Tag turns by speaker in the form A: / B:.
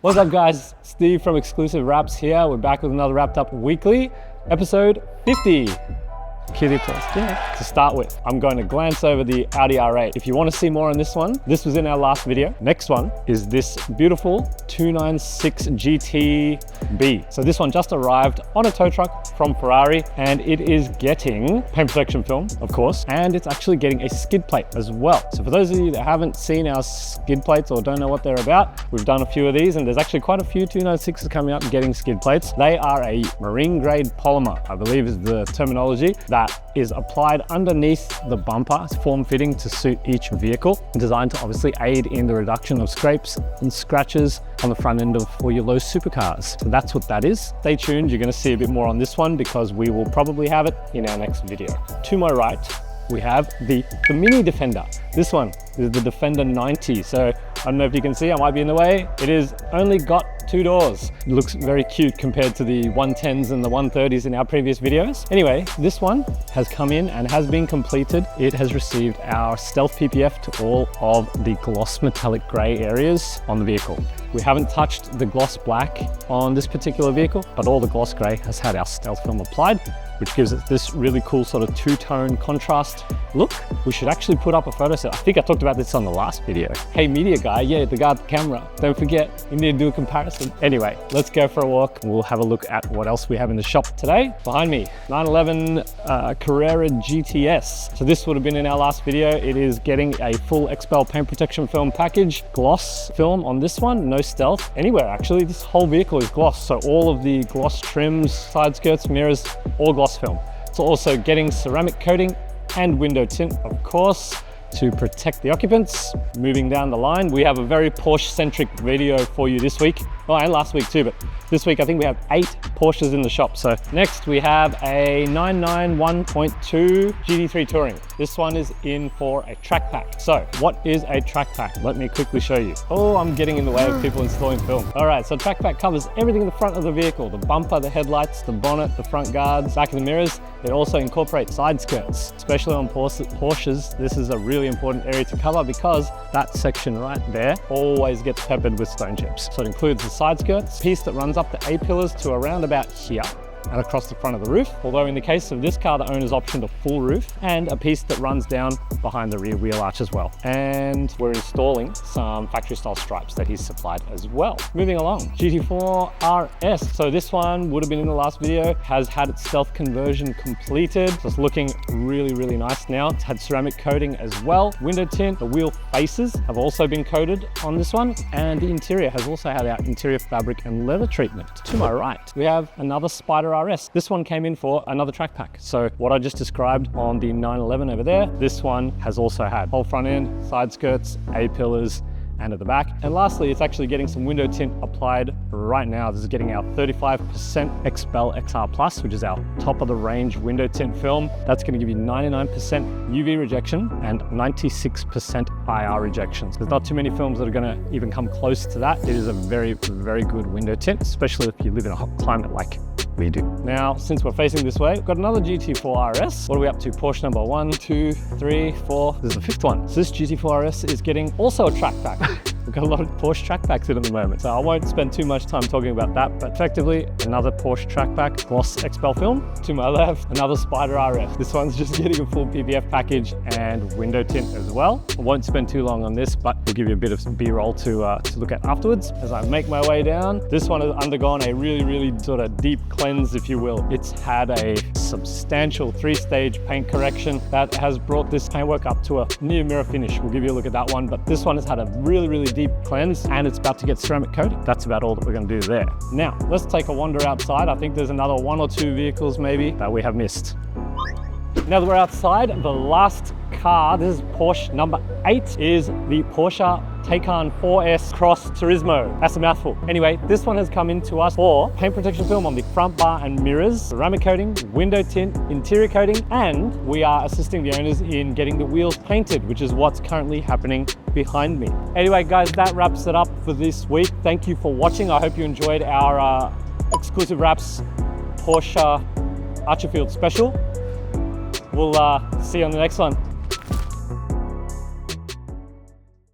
A: What's up guys, Steve from Exclusive Wraps here. We're back with another Wrapped Up Weekly, episode 50. Cue the applause. Yeah. To start with, I'm going to glance over the Audi R8. If you want to see more on this one, this was in our last video. Next one is this beautiful 296 GT-B. So this one just arrived on a tow truck from Ferrari, and it is getting paint protection film, of course, and it's actually getting a skid plate as well. So for those of you that haven't seen our skid plates or don't know what they're about, we've done a few of these, and there's actually quite a few 296s coming up getting skid plates. They are a marine grade polymer, I believe is the terminology, that is applied underneath the bumper. It's form fitting to suit each vehicle, designed to obviously aid in the reduction of scrapes and scratches on the front end of all your low supercars. So that's what that is. Stay tuned, you're going to see a bit more on this one because we will probably have it in our next video. To my right, we have the Mini Defender. This one is the Defender 90. So I don't know if you can see, I might be in the way. It is only got 2 doors. It looks very cute compared to the 110s and the 130s in our previous videos. Anyway, this one has come in and has been completed. It has received our Stealth PPF to all of the gloss metallic gray areas on the vehicle. We haven't touched the gloss black on this particular vehicle, but all the gloss gray has had our Stealth film applied, which gives it this really cool sort of two-tone contrast look. We should actually put up a photo set. I think I talked about this on the last video. Hey media guy, yeah, the guy at the camera, don't forget, you need to do a comparison. Anyway, let's go for a walk. We'll have a look at what else we have in the shop today. Behind me, 911 Carrera GTS. So this would have been in our last video. It is getting a full XPEL paint protection film package, gloss film on this one, no stealth anywhere actually. This whole vehicle is gloss, so all of the gloss trims, side skirts, mirrors, all gloss film. It's also getting ceramic coating and window tint, of course, to protect the occupants. Moving down the line, we have a very Porsche-centric video for you this week. Well, and last week too, but this week I think we have 8 Porsches in the shop. So next we have a 991.2 GT3 Touring. This one is in for a track pack. So what is a track pack? Let me quickly show you. Oh, I'm getting in the way of people installing film. All right, so track pack covers everything in the front of the vehicle, the bumper, the headlights, the bonnet, the front guards, back of the mirrors. It also incorporates side skirts, especially on Porsches. This is a really important area to cover because that section right there always gets peppered with stone chips. So it includes the side skirts, piece that runs up the A-pillars to around about here and across the front of the roof, although in the case of this car the owner's optioned a full roof, and a piece that runs down behind the rear wheel arch as well. And we're installing some factory style stripes that he's supplied as well. Moving along, GT4 RS. So this one would have been in the last video, has had its stealth conversion completed. So it's looking really, really nice now. It's had ceramic coating as well. Window tint, the wheel faces have also been coated on this one, and the interior has also had our interior fabric and leather treatment. To my right, we have another Spider RS. This one came in for another track pack. So what I just described on the 911 over there, this one has also had whole front end, side skirts, A-pillars, and at the back. And lastly, it's actually getting some window tint applied right now. This is getting our 35% XPEL XR Plus, which is our top of the range window tint film. That's going to give you 99% UV rejection and 96% IR rejection. There's not too many films that are going to even come close to that. It is a very, very good window tint, especially if you live in a hot climate like we do. Now, since we're facing this way, we've got another GT4 RS. What are we up to? Porsche number 1, 2, 3, 4. This is the 5th one. So this GT4 RS is getting also a track pack. We've got a lot of Porsche track packs in at the moment, so I won't spend too much time talking about that, but effectively another Porsche track pack, gloss XPEL film. To my left, another Spider RS. This one's just getting a full PPF package and window tint as well. I won't spend too long on this, but we'll give you a bit of B-roll to look at afterwards. As I make my way down, this one has undergone a really sort of deep cleanse, if you will. It's had a substantial 3-stage paint correction that has brought this paintwork up to a near mirror finish. We'll give you a look at that one, but this one has had a really deep cleanse, and it's about to get ceramic coating. That's about all that we're going to do there. Now, let's take a wander outside. I think there's another 1 or 2 vehicles maybe that we have missed. Now that we're outside, the last car, this is Porsche number 8, is the Porsche Taycan 4S Cross Turismo. That's a mouthful. Anyway, this one has come into us for paint protection film on the front bar and mirrors, ceramic coating, window tint, interior coating, and we are assisting the owners in getting the wheels painted, which is what's currently happening behind me. Anyway, guys, that wraps it up for this week. Thank you for watching. I hope you enjoyed our Exclusive Wraps Porsche Archerfield special. We'll see you on the next one.